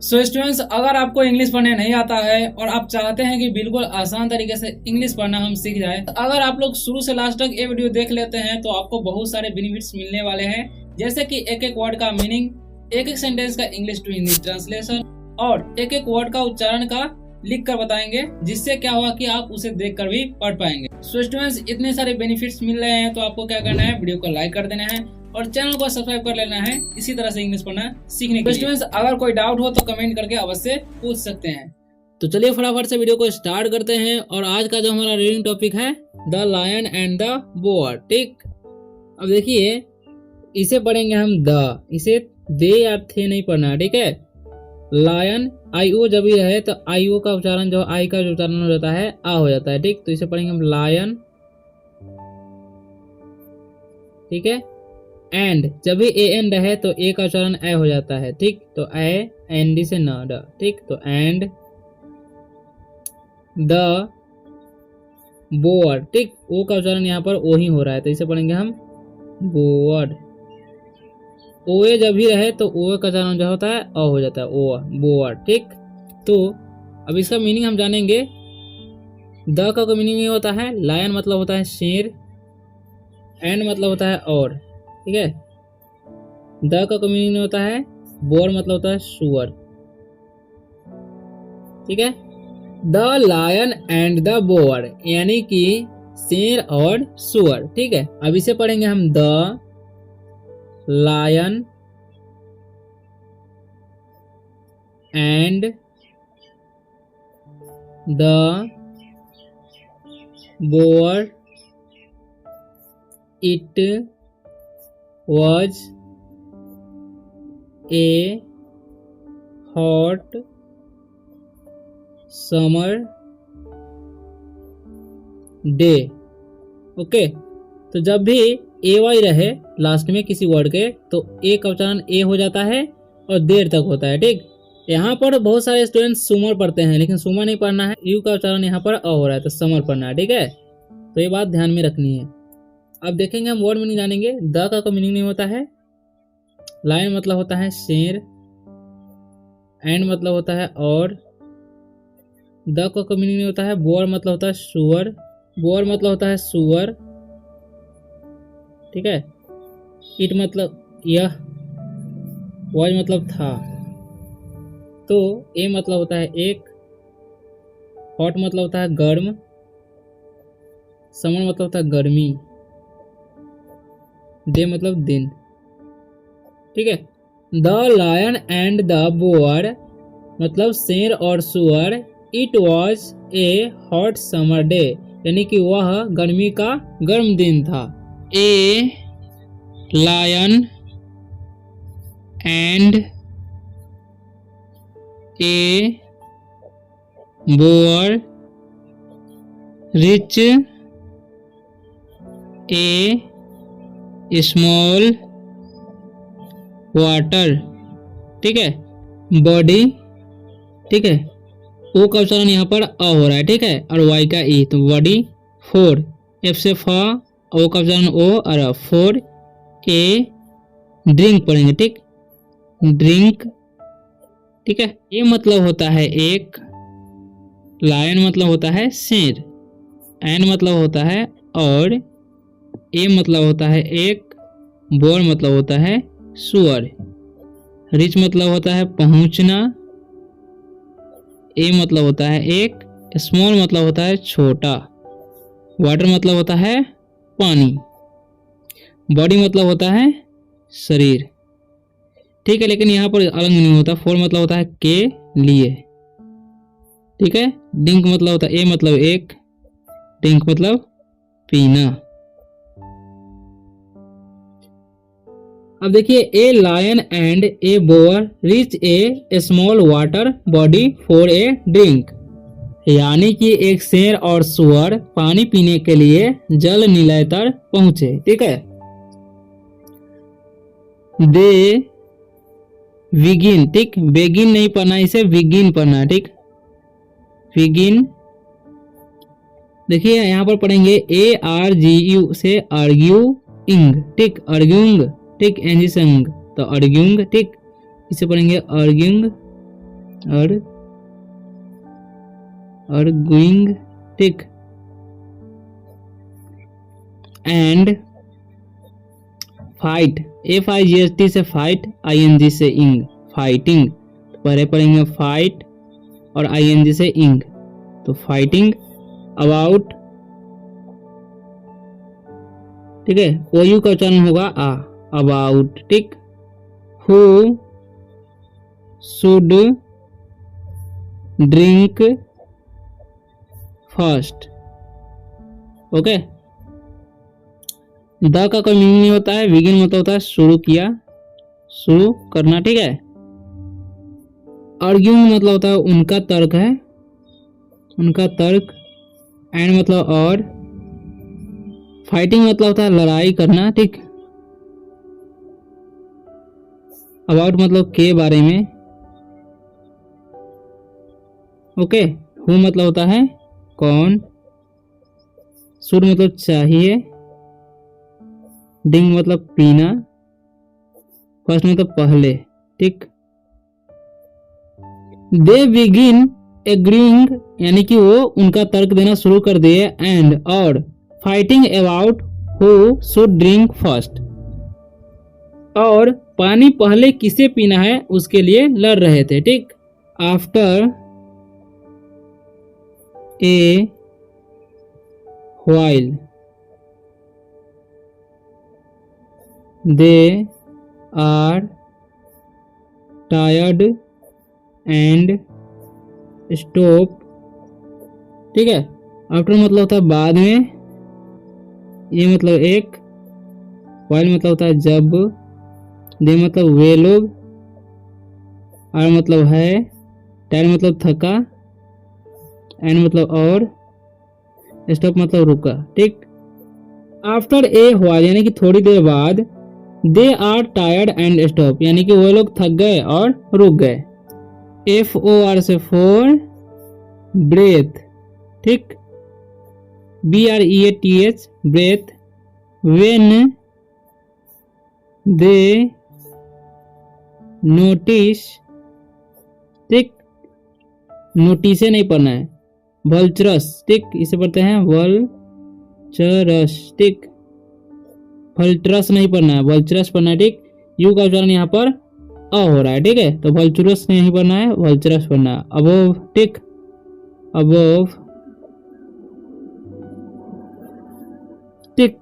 So students, अगर आपको English पढ़ने नहीं आता है और आप चाहते हैं कि बिल्कुल आसान तरीके से इंग्लिश पढ़ना हम सीख जाए, तो अगर आप लोग शुरू से लास्ट तक ये वीडियो देख लेते हैं तो आपको बहुत सारे बेनिफिट्स मिलने वाले हैं। जैसे कि एक एक वर्ड का मीनिंग, एक एक सेंटेंस का इंग्लिश टू हिंदी ट्रांसलेशन और एक एक वर्ड का उच्चारण का लिख कर बताएंगे, जिससे क्या हुआ कि आप उसे देख कर भी पढ़ पाएंगे। सो स्टूडेंट्स, इतने सारे बेनिफिट्स मिल रहे हैं तो आपको क्या करना है, वीडियो को लाइक कर देना है और चैनल को सब्सक्राइब कर लेना है इसी तरह से इंग्लिश पढ़ना सीखने के लिए। स्टूडेंट्स, अगर कोई डाउट हो तो कमेंट करके अवश्य पूछ सकते हैं। तो चलिए फटाफट से वीडियो को स्टार्ट करते हैं। और आज का जो हमारा रीडिंग टॉपिक है the lion and the boar. ठीक, अब देखिए इसे पढ़ेंगे हम द, इसे दे या थे नहीं पढ़ना, ठीक है। लायन आई ओ जब भी रहे तो आई ओ का उच्चारण, जो आई का जो उच्चारण हो जाता है आ हो जाता है, ठीक। तो इसे पढ़ेंगे हम लायन, ठीक है। एंड जब भी ए एन रहे तो ए का उच्चारण ए हो जाता है, ठीक। तो ए एन डी से न ड, ठीक। तो एंड द बोअर, ठीक। ओ का उच्चारण यहाँ पर ओ ही हो रहा है तो इसे पढ़ेंगे हम बोअर। ओए जब भी रहे तो ओ का उच्चारण जो होता है अ हो जाता है, ओ बोअर, ठीक। तो अब इसका मीनिंग हम जानेंगे। द का मीनिंग ये होता है, लायन मतलब होता है शेर, एंड मतलब होता है और, ठीक है। द का मीनिंग होता है, बोअर मतलब होता है सुअर, ठीक है। The lion and the boar यानी कि शेर और सुअर, ठीक है। अब इसे पढ़ेंगे हम the lion and the boar it was a hot summer day। Okay, तो जब भी ए वाई रहे लास्ट में किसी वर्ड के तो ए का उच्चारण ए हो जाता है और देर तक होता है, ठीक। यहाँ पर बहुत सारे स्टूडेंट्स सुमर पढ़ते हैं, लेकिन सुमर नहीं पढ़ना है, यू का उच्चारण यहाँ पर अ हो रहा है तो समर पढ़ना है, ठीक है। तो ये बात ध्यान में रखनी है। अब देखेंगे हम वर्ड मीनिंग जानेंगे। द का मीनिंग नहीं होता है, लायन मतलब होता है शेर, एंड मतलब होता है और, द का मीनिंग नहीं होता है, बोअर मतलब होता है सुअर, बोअर मतलब होता है सुअर, ठीक है। इट मतलब यह, वॉज मतलब था, तो ए मतलब होता है एक, हॉट मतलब होता है गर्म, समर मतलब होता है गर्मी, डे मतलब दिन, ठीक है। The lion and the boar मतलब शेर और सुअर, it was a hot summer day यानी कि वह गर्मी का गर्म दिन था। A lion and a boar reach a small water, ठीक है, बॉडी, ठीक है। ओ का उच्चारण यहाँ पर अ हो रहा है, ठीक है, और वाई का ई, तो बॉडी। फोर, एफ से फा, ओ का उच्चारण ओ और फोर, ए ड्रिंक पढ़ेंगे, ठीक, ड्रिंक, ठीक है। ए मतलब होता है एक, लायन मतलब होता है शेर, एन मतलब होता है और, ए मतलब होता है एक, बोअर मतलब होता है सुअर, रिच मतलब होता है पहुंचना, ए मतलब होता है एक, स्मॉल मतलब होता है छोटा, वाटर मतलब होता है पानी, बॉडी मतलब होता है शरीर, ठीक है। लेकिन यहाँ पर अलग नहीं होता, फोर मतलब होता है के लिए, ठीक है। ड्रिंक मतलब होता है, ए मतलब एक, ड्रिंक मतलब पीना। अब देखिए, a lion and a boar reach a small water body for a drink यानी कि एक शेर और सुअर पानी पीने के लिए जल निलय तक पहुंचे, ठीक है। दे विगिन, ठीक, बेगिन नहीं पढ़ना, इसे विगिन पढ़ना, ठीक, विगिन। देखिए यहाँ पर पढ़ेंगे ए आर जी यू से आर्ग्यू इंग, ठीक, आर्ग्यूंग, ठीक, एनजी संग, तो आर्ग्यूंग, ठीक, इसे पढ़ेंगे आर्ग्यूंग arguing, ठीक। एंड फाइट, FIGHT से फाइट, ING से इंग, फाइटिंग। पहले पढ़ेंगे फाइट और ING से इंग, तो फाइटिंग अबाउट, ठीक है। OU का उच्चारण होगा आ, अबाउट, ठीक। Who should drink first, okay. The का कोई मीनिंग नहीं होता है, बिगिन मतलब होता है शुरू किया, शुरू करना, ठीक है। आर्ग्यूइंग मतलब होता है उनका तर्क है, उनका तर्क। एंड मतलब और। फाइटिंग मतलब होता है लड़ाई करना, ठीक। अबाउट मतलब के बारे में, ओके। हु मतलब होता है कौन, शुड मतलब चाहिए, ड्रिंक मतलब पीना, फर्स्ट मतलब पहले, ठीक। दे बिगिन एग्रीइंग यानी कि वो उनका तर्क देना शुरू कर दिए, एंड और fighting about who should drink first, और पानी पहले किसे पीना है उसके लिए लड़ रहे थे, ठीक। After a while they are tired and stop, ठीक है। आफ्टर मतलब होता है बाद में, ये मतलब एक, व्हाइल मतलब होता है जब, दे मतलब वे लोग, आर मतलब है, टायर्ड मतलब थका, एंड मतलब और, स्टॉप मतलब रुका, ठीक। आफ्टर ए व्हाइल यानी कि थोड़ी देर बाद, they are tired and stop यानी कि वो लोग थक गए और रुक गए। FOR से फोर, ब्रेथ, ठीक। BREATH breath, when they notice, ठीक। नोटिस नहीं पढ़ना है, वल्चरस, ठीक। इसे पढ़ते हैं वल्चरस, ठीक। वल्चरस नहीं पढ़ना है, वल्चरस पढ़ना है, ठीक। यू का उच्चारण यहाँ पर अ हो रहा है, ठीक है। तो वल्चरस नहीं पढ़ना है, वल्चरस पढ़ना है। अबोव, ठीक, अबोव, ठीक।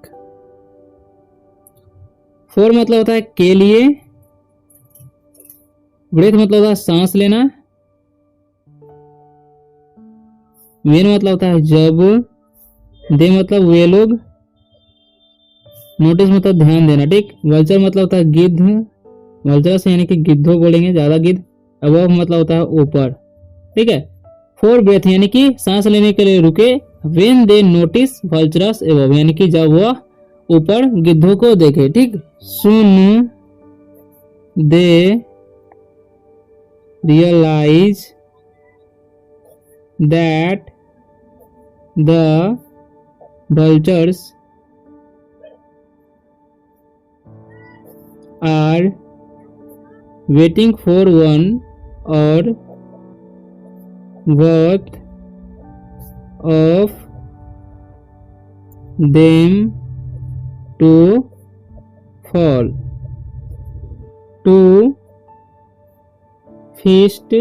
फोर मतलब होता है के लिए, ब्रेथ मतलब होता है सांस लेना, वेन मतलब होता है जब, दे मतलब वे लोग, नोटिस मतलब ध्यान देना, ठीक। वल्चर मतलब होता है गिद्ध, वल्चरस यानी कि गिद्धों बोलेंगे, ज्यादा गिद्ध। अबव मतलब होता है ऊपर, ठीक है। फोर ब्रेथ यानी कि सांस लेने के लिए रुके, when they notice vultures above यानी कि जब वह ऊपर गिद्धों को देखे, ठीक। Soon they realize that the vultures are waiting for one or both of them to fall, to feast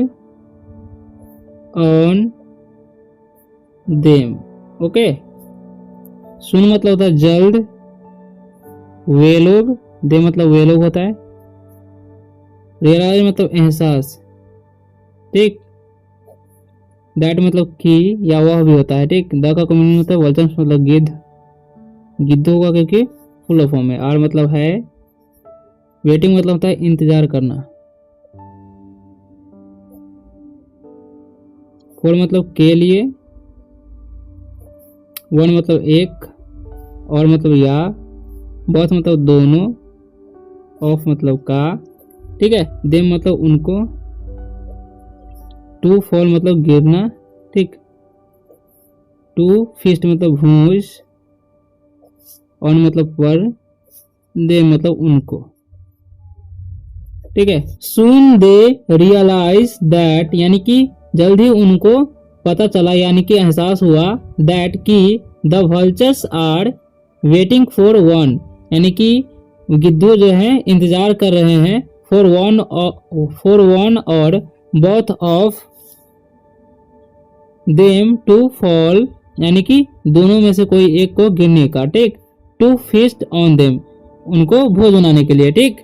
on them, okay. Soon मतलब होता है जल्द, वे लोग, दे मतलब वे लोग होता है, रियलाइज मतलब एहसास, ठीक। दैट मतलब कि या वह भी होता है, ठीक। द का मीनिंग होता है वल्चर्स मतलब गिद्ध, गिद्धों का क्योंकि फुल फॉर्म है। आर मतलब है, वेटिंग मतलब होता है इंतजार करना, फोर मतलब के लिए, वन मतलब एक, और मतलब या, बोथ मतलब दोनों, ऑफ मतलब का, ठीक है। देम मतलब उनको, टू फॉल मतलब गिरना, ठीक। टू फीस्ट मतलब भूज, ऑन मतलब पर, दे मतलब उनको। ठीक है। सून दे रियलाइज दैट यानी कि जल्द ही उनको पता चला यानी कि एहसास हुआ दैट कि the vultures are waiting for one यानी कि गिद्धू जो है इंतजार कर रहे हैं फॉर वन और both of them to fall यानी कि दोनों में से कोई एक को गिरने का, ठीक। टू फीस्ट ऑन देम उनको भोज बनाने के लिए, ठीक।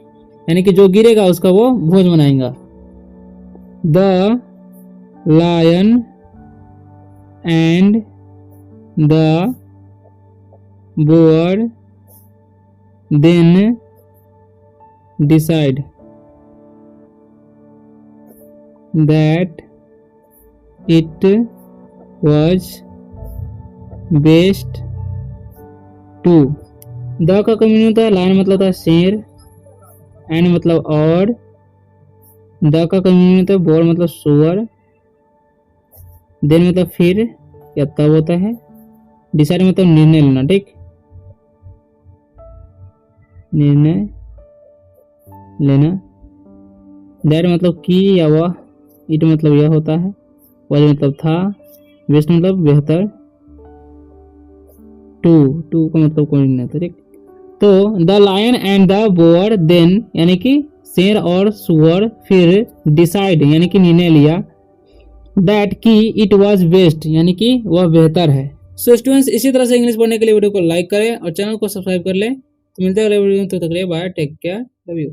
यानी कि जो गिरेगा उसका वो भोज बनाएगा। The lion and the boar then decide that it was best to the का मीनिंग होता है लायन मतलब था शेर, एंड मतलब और, द का मीनिंग होता है बोर मतलब सुअर, देन मतलब फिर या तब होता है, डिसाइड मतलब निर्णय लेना, ठीक। निर्णय लेना, दैट मतलब की या वह, इट मतलब यह होता है, वह मतलब था, बेस्ट मतलब बेहतर, टू का मतलब कोई नहीं था, ठीक। तो the lion and the boar then यानी कि शेर और सुअर फिर डिसाइड यानी कि निर्णय लिया दैट कि इट वाज बेस्ट यानी कि वह बेहतर है। सो स्टूडेंट्स इसी तरह से इंग्लिश पढ़ने के लिए वीडियो को लाइक करें और चैनल को सब्सक्राइब कर लें। तो मिलते हैं अगले वीडियो में, तब तक के लिए bye, take care, love you.